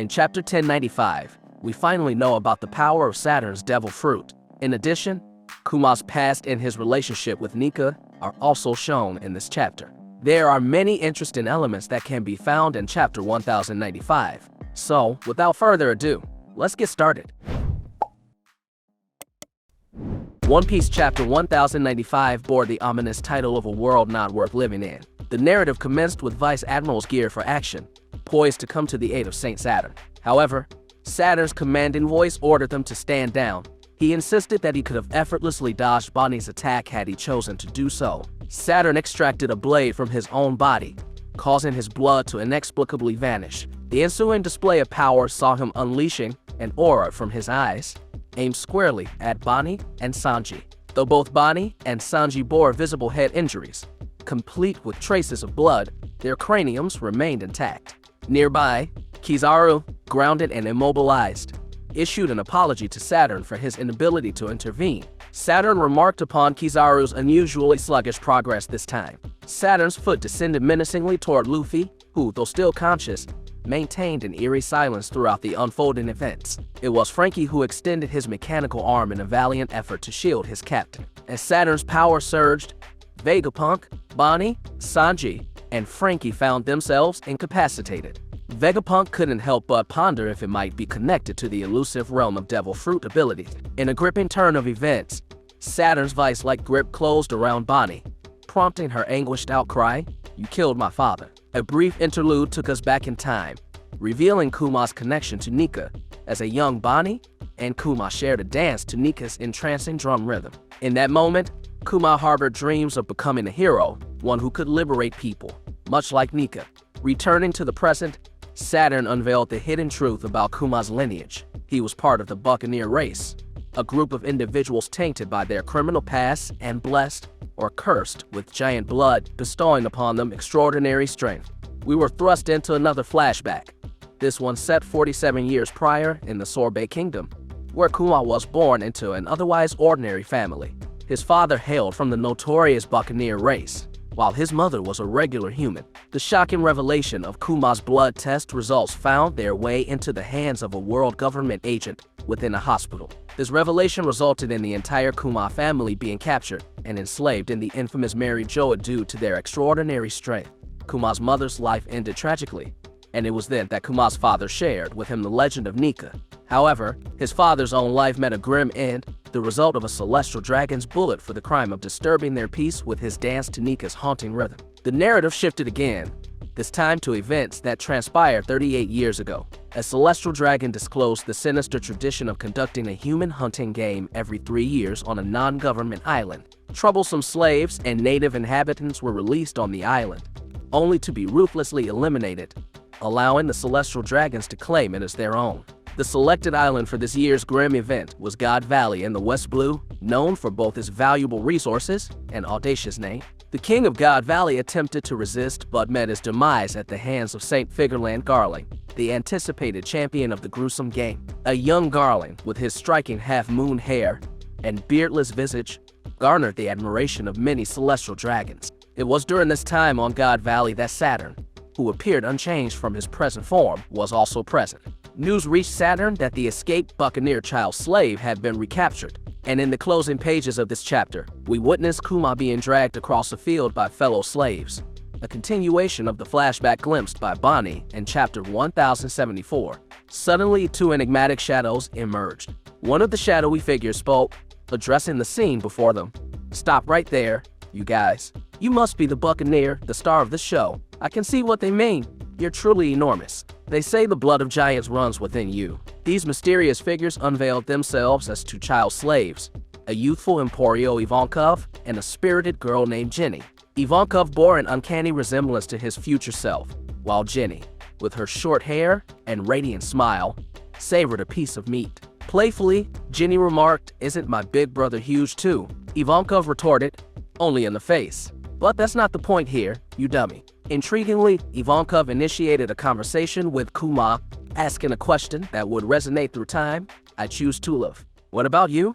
In Chapter 1095, we finally know about the power of Saturn's devil fruit. In addition, Kuma's past and his relationship with Nika are also shown in this chapter. There are many interesting elements that can be found in Chapter 1095. So, without further ado, let's get started. One Piece Chapter 1095 bore the ominous title of A World Not Worth Living In. The narrative commenced with Vice Admiral's gear for action, poised to come to the aid of Saint Saturn. However, Saturn's commanding voice ordered them to stand down. He insisted that he could have effortlessly dodged Bonnie's attack had he chosen to do so. Saturn extracted a blade from his own body, causing his blood to inexplicably vanish. The ensuing display of power saw him unleashing an aura from his eyes, aimed squarely at Bonnie and Sanji. Though both Bonnie and Sanji bore visible head injuries, complete with traces of blood, their craniums remained intact. Nearby, 𝐋𝐢𝐜𝐞𝐧𝐬𝐞, grounded and immobilized, issued an apology to Saturn for his inability to intervene. Saturn remarked upon 𝐋𝐢𝐜𝐞𝐧𝐬𝐞's unusually sluggish progress this time. Saturn's foot descended menacingly toward Luffy, who, though still conscious, maintained an eerie silence throughout the unfolding events. It was Franky who extended his mechanical arm in a valiant effort to shield his captain. As Saturn's power surged, Vegapunk, Bonnie, Sanji, and Franky found themselves incapacitated. Vegapunk couldn't help but ponder if it might be connected to the elusive realm of devil fruit abilities. In a gripping turn of events, Saturn's vice-like grip closed around Bonnie, prompting her anguished outcry, "You killed my father." A brief interlude took us back in time, revealing Kuma's connection to Nika. As a young Bonnie and Kuma shared a dance to Nika's entrancing drum rhythm. In that moment, Kuma harbored dreams of becoming a hero, one who could liberate people, much like Nika. Returning to the present, Saturn unveiled the hidden truth about Kuma's lineage. He was part of the Buccaneer race, a group of individuals tainted by their criminal past and blessed or cursed with giant blood, bestowing upon them extraordinary strength. We were thrust into another flashback, this one set 47 years prior in the Sorbet Kingdom, where Kuma was born into an otherwise ordinary family. His father hailed from the notorious Buccaneer race, while his mother was a regular human. The shocking revelation of Kuma's blood test results found their way into the hands of a world government agent within a hospital. This revelation resulted in the entire Kuma family being captured and enslaved in the infamous Mary Joa due to their extraordinary strength. Kuma's mother's life ended tragically, and it was then that Kuma's father shared with him the legend of Nika. However, his father's own life met a grim end, the result of a celestial dragon's bullet for the crime of disturbing their peace with his dance to Nika's haunting rhythm. The narrative shifted again, this time to events that transpired 38 years ago. A celestial dragon disclosed the sinister tradition of conducting a human hunting game every 3 years on a non-government island. Troublesome slaves and native inhabitants were released on the island, only to be ruthlessly eliminated, allowing the celestial dragons to claim it as their own. The selected island for this year's grim event was God Valley in the West Blue, known for both its valuable resources and audacious name. The king of God Valley attempted to resist but met his demise at the hands of St. Figureland Garling, the anticipated champion of the gruesome game. A young Garling, with his striking half-moon hair and beardless visage, garnered the admiration of many celestial dragons. It was during this time on God Valley that Saturn, who appeared unchanged from his present form, was also present. News reached Saturn that the escaped Buccaneer child slave had been recaptured, and in the closing pages of this chapter, we witness Kuma being dragged across a field by fellow slaves, a continuation of the flashback glimpsed by Bonnie in Chapter 1074. Suddenly, two enigmatic shadows emerged. One of the shadowy figures spoke, addressing the scene before them. "Stop right there, you guys. You must be the Buccaneer, the star of the show. I can see what they mean. You're truly enormous. They say the blood of giants runs within you." These mysterious figures unveiled themselves as two child slaves, a youthful Emporio Ivankov and a spirited girl named Jenny. Ivankov bore an uncanny resemblance to his future self, while Jenny, with her short hair and radiant smile, savored a piece of meat. Playfully, Jenny remarked, "Isn't my big brother huge too?" Ivankov retorted, "Only in the face. But that's not the point here, you dummy." Intriguingly, Ivankov initiated a conversation with Kuma, asking a question that would resonate through time. "I choose to live. What about you?"